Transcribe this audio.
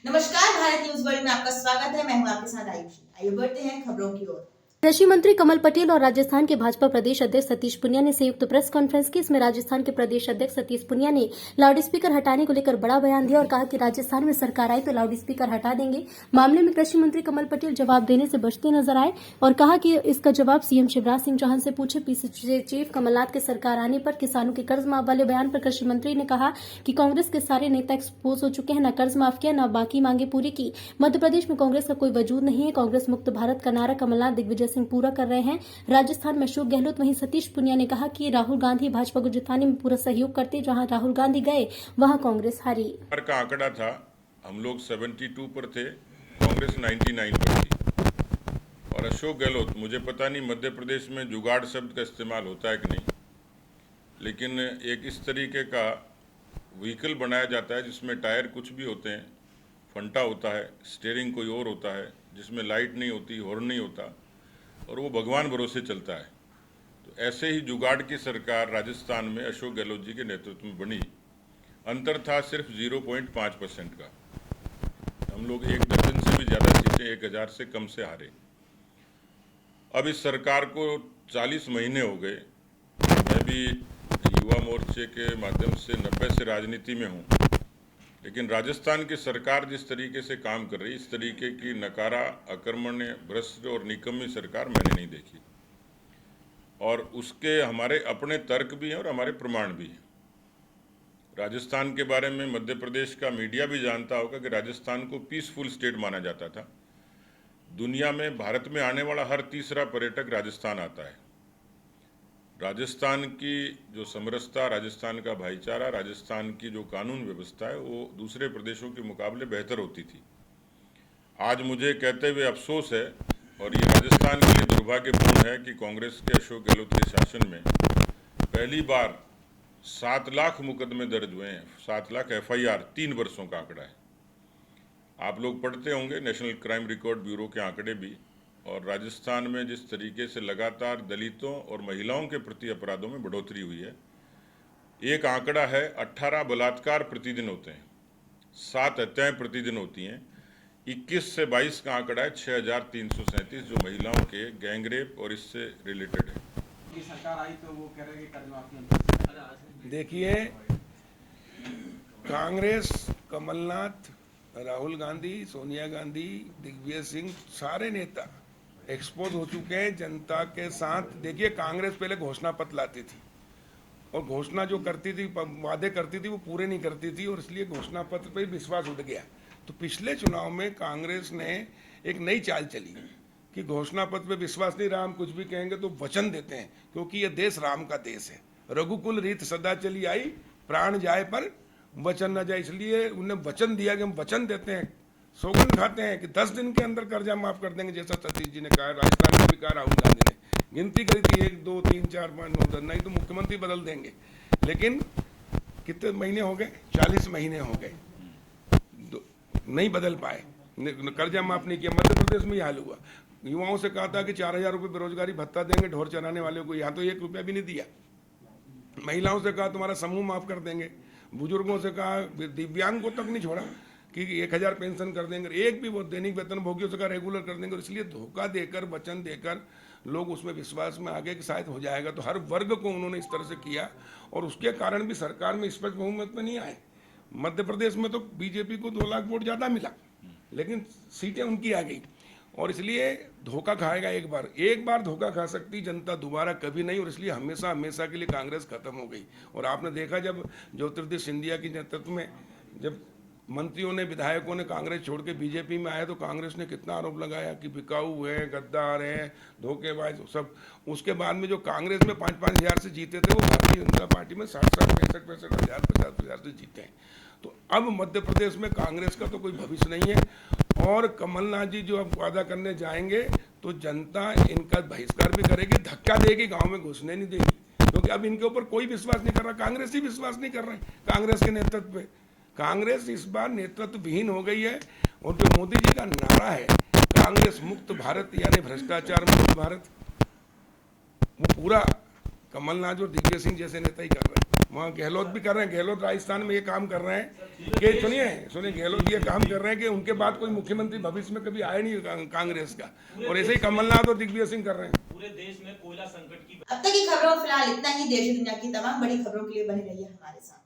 नमस्कार, Bharat news world में आपका स्वागत है। मैं हूं आपके साथ आयुषी। आइए बढ़ते हैं खबरों की ओर। कृषि मंत्री कमल पटेल और राजस्थान के भाजपा प्रदेश अध्यक्ष सतीश पुनिया ने संयुक्त प्रेस कॉन्फ्रेंस की। इसमें राजस्थान के प्रदेश अध्यक्ष सतीश पुनिया ने लाउडस्पीकर हटाने को लेकर बड़ा बयान दिया और कहा कि राजस्थान में सरकार आई तो लाउडस्पीकर हटा देंगे। मामले में कृषि मंत्री कमल पटेल जवाब देने से बचते नजर आए और कहा कि इसका जवाब सीएम शिवराज सिंह चौहान से पूछे। पीसीसी चीफ कमलनाथ के सरकार आने पर किसानों के कर्ज माफ वाले बयान पर कृषि मंत्री ने कहा कि कांग्रेस के सारे नेता एक्सपोज हो चुके हैं, न कर्ज माफ किया न बाकी मांगे पूरी की। मध्य प्रदेश में कांग्रेस का कोई वजूद नहीं है। कांग्रेस मुक्त भारत का नारा कमलनाथ दिग्विजय सिंह पूरा कर रहे हैं। राजस्थान में अशोक गहलोत। वहीं सतीश पुनिया ने कहा कि राहुल गांधी भाजपा को जिताने में पूरा सहयोग करते, जहां राहुल गांधी गए वहां कांग्रेस हारी। का आंकड़ा था, हम लोग 72 पर थे, कांग्रेस 99 पर थी। और अशोक गहलोत, मुझे पता नहीं मध्य प्रदेश में जुगाड़ शब्द का इस्तेमाल होता है कि नहीं, लेकिन एक इस तरीके का व्हीकल बनाया जाता है जिसमें टायर कुछ भी होते हैं, फंटा होता है, स्टीयरिंग कोई और होता है, जिसमें लाइट नहीं होती, हॉर्न नहीं होता, और वो भगवान भरोसे चलता है। तो ऐसे ही जुगाड़ की सरकार राजस्थान में अशोक गहलोत जी के नेतृत्व में बनी। अंतर था सिर्फ 0.5% का। हम लोग 1 दर्जन से भी ज़्यादा सीटें 1000 से कम से हारे। अब इस सरकार को 40 महीने हो गए। मैं भी युवा मोर्चे के माध्यम से 90 से राजनीति में हूँ, लेकिन राजस्थान की सरकार जिस तरीके से काम कर रही, इस तरीके की नकारा, अकर्मण्य, भ्रष्ट और निकम्मी सरकार मैंने नहीं देखी। और उसके हमारे अपने तर्क भी हैं और हमारे प्रमाण भी हैं। राजस्थान के बारे में मध्य प्रदेश का मीडिया भी जानता होगा कि राजस्थान को पीसफुल स्टेट माना जाता था। दुनिया में भारत में आने वाला हर तीसरा पर्यटक राजस्थान आता है। राजस्थान की जो समरसता, राजस्थान का भाईचारा, राजस्थान की जो कानून व्यवस्था है, वो दूसरे प्रदेशों के मुकाबले बेहतर होती थी। आज मुझे कहते हुए अफसोस है, और ये राजस्थान के लिए दुर्भाग्यपूर्ण है, कि कांग्रेस के अशोक गहलोत के शासन में पहली बार 7 लाख मुकदमे दर्ज हुए हैं। 7 लाख FIR, 3 वर्षों का आंकड़ा है। आप लोग पढ़ते होंगे नेशनल क्राइम रिकॉर्ड ब्यूरो के आंकड़े भी। और राजस्थान में जिस तरीके से लगातार दलितों और महिलाओं के प्रति अपराधों में बढ़ोतरी हुई है। एक आंकड़ा है, 18 बलात्कार प्रतिदिन होते हैं, 7 हत्याएं प्रतिदिन होती हैं। 21 से 22 का आंकड़ा है 6337 जो महिलाओं के गैंगरेप और इससे रिलेटेड है। सरकार आई तो वो कह रहे हैं कर्ज माफी। देखिए, कांग्रेस, कमलनाथ, राहुल गांधी, सोनिया गांधी, दिग्विजय सिंह, सारे नेता एक्सपोज हो चुके हैं जनता के साथ। देखिए, कांग्रेस पहले घोषणा पत्र लाती थी और घोषणा जो करती थी, वादे करती थी, वो पूरे नहीं करती थी, और इसलिए घोषणा पत्र पर विश्वास उठ गया। तो पिछले चुनाव में कांग्रेस ने एक नई चाल चली कि घोषणा पत्र पे विश्वास नहीं रहा, हम कुछ भी कहेंगे तो वचन देते हैं, क्योंकि ये देश राम का देश है। रघुकुल रीत सदा चली आई, प्राण जाए पर वचन न जाए। इसलिए उन्हें वचन दिया कि हम वचन देते हैं, सौगंध खाते हैं कि 10 दिन के अंदर कर्जा माफ कर देंगे, जैसा सतीश जी ने कहा। राजस्थान में भी कहा राहुल गांधी ने, गिनती करी थी 1 2 3 4 5 9 10, नहीं तो मुख्यमंत्री बदल देंगे। लेकिन कितने महीने हो गए? 40 महीने हो गए, नहीं बदल पाए, कर्जा माफ नहीं किया। मध्य प्रदेश में यह हाल हुआ। युवाओं से कहा था कि 4000 रुपये बेरोजगारी भत्ता देंगे ढोर चराने वाले को, यहाँ तो 1 रुपया भी नहीं दिया। महिलाओं से कहा तुम्हारा समूह माफ कर देंगे। बुजुर्गों से कहा, दिव्यांग को तक नहीं छोड़ा कि 1000 पेंशन कर देंगे। एक भी वो दैनिक वेतन भोगियों से कहा रेगुलर कर देंगे। इसलिए धोखा देकर, वचन देकर लोग उसमें विश्वास में आगे कि शायद हो जाएगा। तो हर वर्ग को उन्होंने इस तरह से किया, और उसके कारण भी सरकार में स्पष्ट बहुमत में नहीं आए। मध्य प्रदेश में तो बीजेपी को 2 लाख वोट ज़्यादा मिला, लेकिन सीटें उनकी आ गई। और इसलिए धोखा खाएगा एक बार धोखा खा सकती जनता, दोबारा कभी नहीं। और इसलिए हमेशा हमेशा के लिए कांग्रेस खत्म हो गई। और आपने देखा, जब ज्योतिरादित्य सिंधिया के नेतृत्व में जब मंत्रियों ने, विधायकों ने कांग्रेस छोड़ के बीजेपी में आया, तो कांग्रेस ने कितना आरोप लगाया कि बिकाऊ है, गद्दार है, धोखेबाज सब। उसके बाद में जो कांग्रेस में 5-5 हज़ार से जीते थे, वो भारतीय जनता पार्टी में 60-60, 65-65 हज़ार, 50-50 से जीते हैं। तो अब मध्य प्रदेश में कांग्रेस का तो कोई भविष्य नहीं है। और कमलनाथ जी जो अब वादा करने जाएंगे, तो जनता इनका बहिष्कार भी करेगी, धक्का देगी, गाँव में घुसने नहीं देगी, क्योंकि अब इनके ऊपर कोई विश्वास नहीं कर रहा। कांग्रेस ही विश्वास नहीं कर रहे कांग्रेस के नेतृत्व पे। कांग्रेस इस बार नेतृत्व विहीन हो गई है। और जो मोदी जी का नारा है, कांग्रेस मुक्त भारत, यानी भ्रष्टाचार मुक्त भारत, वो पूरा कमलनाथ और दिग्विजय सिंह जैसे नेता ही कर रहे हैं। वहाँ गहलोत भी कर रहे हैं। गहलोत राजस्थान में ये काम कर रहे हैं कि सुनिए गहलोत ये काम कर रहे हैं कि उनके बाद कोई मुख्यमंत्री भविष्य में कभी आया नहीं कांग्रेस का, और ऐसे ही कमलनाथ और दिग्विजय सिंह कर रहे हैं। पूरे देश में कोयला संकट की अब तक की खबरों फिलहाल इतना ही। देश दुनिया की तमाम बड़ी खबरों के लिए बने रहिए हमारे साथ।